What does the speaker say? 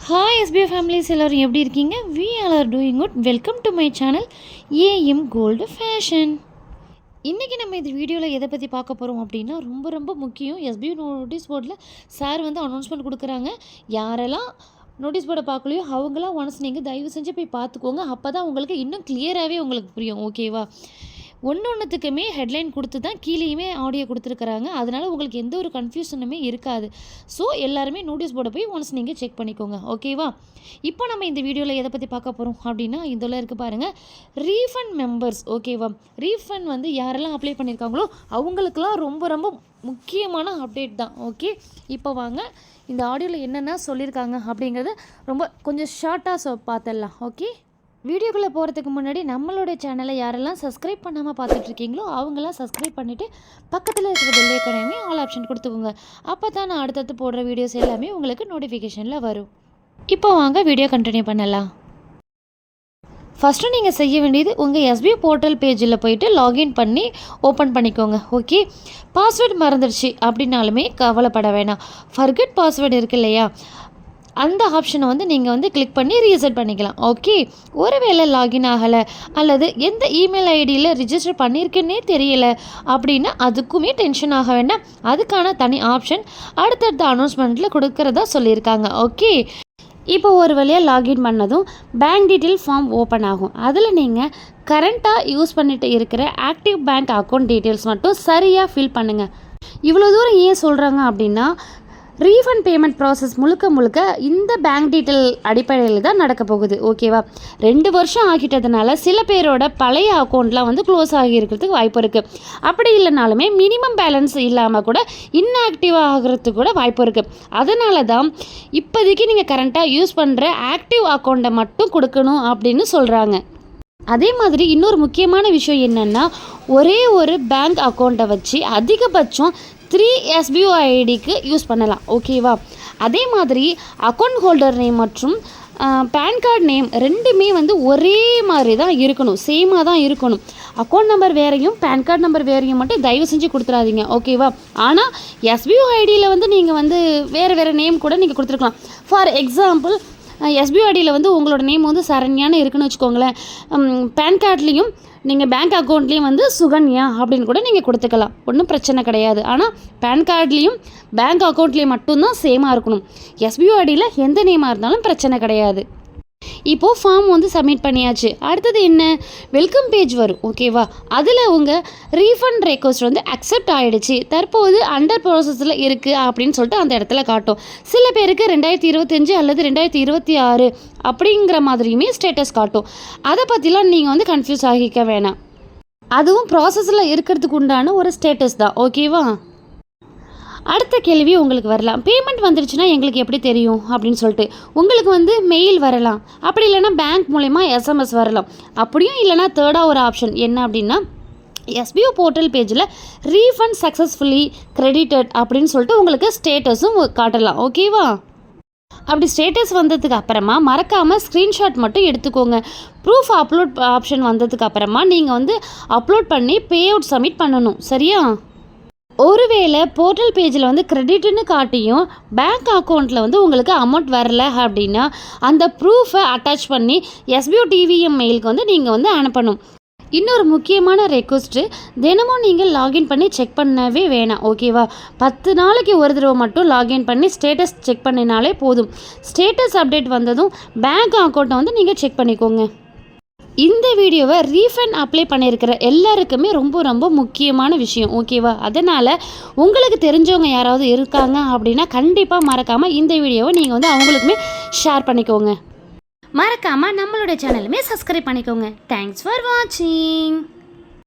Hi SBI families எல்லோரும் எப்படி இருக்கீங்க? We are doing good. Welcome to my channel AM gold fashion. இன்றைக்கி நம்ம இந்த வீடியோவில் எதை பற்றி பார்க்க போகிறோம் அப்படின்னா ரொம்ப ரொம்ப முக்கியம். எஸ்பிஐ நோட்டீஸ் போர்டில் சார் வந்து அனௌன்ஸ்மெண்ட் கொடுக்குறாங்க. யாரெல்லாம் நோட்டீஸ் போர்டை பார்க்கலையோ அவங்களாம் ஒன்ஸ் நீங்கள் தயவு செஞ்சு போய் பார்த்துக்கோங்க. அப்போ தான் உங்களுக்கு இன்னும் கிளியராகவே உங்களுக்கு புரியும். ஓகேவா? ஒன்றுத்துக்குமே ஹெட்லைன் கொடுத்து தான் கீழேயுமே ஆடியோ கொடுத்துருக்குறாங்க. அதனால் உங்களுக்கு எந்த ஒரு கன்ஃபியூஷனுமே இருக்காது. ஸோ எல்லாருமே நோட்டீஸ் போர்டை போய் ஒன்ஸ் நீங்கள் செக் பண்ணிக்கோங்க. ஓகேவா? இப்போ நம்ம இந்த வீடியோவில் எதை பற்றி பார்க்க போகிறோம் அப்படின்னா, இதில் இருக்குது பாருங்கள், ரீஃபண்ட் மெம்பர்ஸ். ஓகேவா? ரீஃபண்ட் வந்து யாரெல்லாம் அப்ளை பண்ணியிருக்காங்களோ அவங்களுக்கெல்லாம் ரொம்ப ரொம்ப முக்கியமான அப்டேட் தான். ஓகே, இப்போ வாங்க இந்த ஆடியோவில் என்னென்ன சொல்லியிருக்காங்க அப்படிங்கிறத ரொம்ப கொஞ்சம் ஷார்ட்டாக பார்த்துடலாம். ஓகே, வீடியோக்குள்ளே போகிறதுக்கு முன்னாடி நம்மளோட சேனலை யாரெல்லாம் சப்ஸ்கிரைப் பண்ணாமல் பார்த்துட்ருக்கீங்களோ அவங்களாம் சப்ஸ்கிரைப் பண்ணிவிட்டு பக்கத்தில் இருக்கிற பெல் ஐகானையுமே ஆல் ஆப்ஷன் கொடுத்துக்கோங்க. அப்போ தான் நான் அடுத்தடுத்து போடுற வீடியோஸ் எல்லாமே உங்களுக்கு நோட்டிஃபிகேஷனில் வரும். இப்போ வாங்க வீடியோ கண்டினியூ பண்ணலாம். ஃபஸ்ட்டு நீங்கள் செய்ய வேண்டியது உங்கள் எஸ்பிஐ போர்ட்டல் பேஜில் போய்ட்டு லாகின் பண்ணி ஓப்பன் பண்ணிக்கோங்க. ஓகே, பாஸ்வேர்டு மறந்துடுச்சு அப்படின்னாலுமே கவலைப்பட வேணாம். ஃபர்கெட் பாஸ்வேர்டு இருக்கு இல்லையா, அந்த ஆப்ஷனை வந்து நீங்கள் வந்து கிளிக் பண்ணி ரீசெட் பண்ணிக்கலாம். ஓகே, ஒருவேளை லாகின் ஆகலை அல்லது எந்த இமெயில் ஐடியில் ரிஜிஸ்டர் பண்ணியிருக்கேன்னே தெரியலை அப்படின்னா அதுக்குமே டென்ஷன் ஆக வேண்டாம். அதுக்கான தனி ஆப்ஷன் அடுத்தடுத்த அனௌன்ஸ்மெண்ட்டில் கொடுக்கறதா சொல்லியிருக்காங்க. ஓகே, இப்போ ஒரு வழியாக லாகின் பண்ணதும் பேங்க் டீட்டெயில் ஃபார்ம் ஓப்பன் ஆகும். அதில் நீங்கள் கரண்ட்டாக யூஸ் பண்ணிட்டு இருக்கிற ஆக்டிவ் பேங்க் அக்கௌண்ட் டீட்டெயில்ஸ் மட்டும் சரியாக ஃபில் பண்ணுங்கள். இவ்வளோ தூரம் ஏன் சொல்கிறாங்க அப்படின்னா, ரீஃபண்ட் பேமெண்ட் ப்ராசஸ் முழுக்க இந்த பேங்க் டீட்டெயில் அடிப்படையில் தான் நடக்க போகுது. ஓகேவா? 2 வருஷம் ஆகிட்டதுனால சில பேரோட பழைய அக்கௌண்ட்லாம் வந்து க்ளோஸ் ஆகியிருக்கிறதுக்கு வாய்ப்பு இருக்குது. அப்படி இல்லைனாலுமே மினிமம் பேலன்ஸ் இல்லாமல் கூட இன்ஆக்டிவ் ஆகிறதுக்கு கூட வாய்ப்பு இருக்குது. அதனால தான் இப்போதைக்கு நீங்கள் கரண்ட்டாக யூஸ் பண்ணுற ஆக்டிவ் அக்கௌண்ட்டை மட்டும் கொடுக்கணும் அப்படின்னு சொல்கிறாங்க. அதே மாதிரி இன்னொரு முக்கியமான விஷயம் என்னென்னா, ஒரே ஒரு பேங்க் அக்கௌண்ட்டை வச்சு அதிகபட்சம் 3 SBO ஐடிக்கு யூஸ் பண்ணலாம். ஓகேவா? அதே மாதிரி அக்கௌண்ட் ஹோல்டர் நேம் மற்றும் பேன் கார்டு நேம் ரெண்டுமே வந்து ஒரே மாதிரி தான் இருக்கணும், சேமாக தான் இருக்கணும். அக்கௌண்ட் நம்பர் வேறையும் பேன் கார்டு நம்பர் வேறையும் மட்டும் தயவு செஞ்சு கொடுத்துடாதீங்க. ஓகேவா? ஆனால் SBO ஐடியில் வந்து நீங்கள் வந்து வேறு நேம் கூட நீங்கள் கொடுத்துருக்கலாம். ஃபார் எக்ஸாம்பிள், SBO ஐடியில் வந்து உங்களோட நேம் வந்து சரண்யான்னு இருக்குன்னு வச்சுக்கோங்களேன். பேன் கார்ட்லேயும் நீங்கள் பேங்க் அக்கௌண்ட்லேயும் வந்து சுகன்யா அப்படின்னு கூட நீங்கள் கொடுத்துக்கலாம். ஒன்றும் பிரச்சனை கிடையாது. ஆனால் பேன் கார்ட்லேயும் பேங்க் அக்கௌண்ட்லேயும் மட்டும்தான் சேமாக இருக்கணும். SBO ஐடியில் எந்த நேமாக இருந்தாலும் பிரச்சனை கிடையாது. இப்போது ஃபார்ம் வந்து சப்மிட் பண்ணியாச்சு. அடுத்தது என்ன, வெல்கம் பேஜ் வரும். ஓகேவா? அதில் உங்கள் ரீஃபண்ட் ரெக்வஸ்ட் வந்து அக்செப்ட் ஆகிடுச்சு, தற்போது அண்டர் ப்ராசஸில் இருக்குது அப்படின்னு சொல்லிட்டு அந்த இடத்துல காட்டும். சில பேருக்கு 2025 அல்லது 2026 அப்படிங்கிற மாதிரியுமே ஸ்டேட்டஸ் காட்டும். அதை பற்றிலாம் நீங்கள் வந்து கன்ஃபியூஸ் ஆகிக்க வேணாம். அதுவும் ப்ராசஸில் இருக்கிறதுக்கு உண்டான ஒரு ஸ்டேட்டஸ் தான். ஓகேவா? அடுத்த கேள்வி உங்களுக்கு வரலாம், பேமெண்ட் வந்துருச்சுன்னா எங்களுக்கு எப்படி தெரியும் அப்படின்னு சொல்லிட்டு. உங்களுக்கு வந்து மெயில் வரலாம், அப்படி இல்லைனா பேங்க் மூலமா SMS வரலாம். அப்படியும் இல்லைனா தேர்டாக ஒரு ஆப்ஷன் என்ன அப்படின்னா, SBO போர்ட்டல் பேஜில் ரீஃபண்ட் சக்ஸஸ்ஃபுல்லி கிரெடிட்டட் அப்படின்னு சொல்லிட்டு உங்களுக்கு ஸ்டேட்டஸும் காட்டலாம். ஓகேவா? அப்படி ஸ்டேட்டஸ் வந்ததுக்கு அப்புறமா மறக்காமல் ஸ்க்ரீன்ஷாட் மட்டும் எடுத்துக்கோங்க. ப்ரூஃப் அப்லோட் ஆப்ஷன் வந்ததுக்கு அப்புறமா நீங்கள் வந்து அப்லோட் பண்ணி பே அவுட் சப்மிட் பண்ணணும். சரியா? ஒருவேளை போர்ட்டல் பேஜில் வந்து கிரெடிட்னு காட்டியும் பேங்க் அக்கௌண்ட்டில் வந்து உங்களுக்கு அமௌண்ட் வரல அப்படின்னா அந்த ப்ரூஃபை அட்டாச் பண்ணி SBO TVM மெயிலுக்கு வந்து நீங்கள் வந்து அனுப்பணும். இன்னொரு முக்கியமான ரெக்வஸ்ட்டு, தினமும் நீங்கள் லாகின் பண்ணி செக் பண்ணவே வேணாம். ஓகேவா? 10 நாளைக்கு ஒரு தடவை மட்டும் லாகின் பண்ணி ஸ்டேட்டஸ் செக் பண்ணினாலே போதும். ஸ்டேட்டஸ் அப்டேட் வந்ததும் பேங்க் அக்கௌண்ட்டை வந்து நீங்கள் செக் பண்ணிக்கோங்க. இந்த வீடியோவை ரீஃபண்ட் அப்ளை பண்ணியிருக்கிற எல்லாருக்குமே ரொம்ப ரொம்ப முக்கியமான விஷயம். ஓகேவா? அதனால் உங்களுக்கு தெரிஞ்சவங்க யாராவது இருக்காங்க அப்படின்னா கண்டிப்பாக மறக்காமல் இந்த வீடியோவை நீங்கள் வந்து அவங்களுக்குமே ஷேர் பண்ணிக்கோங்க. மறக்காமல் நம்மளோட சேனலுமே சப்ஸ்கிரைப் பண்ணிக்கோங்க. தேங்க்ஸ் ஃபார் வாட்சிங்.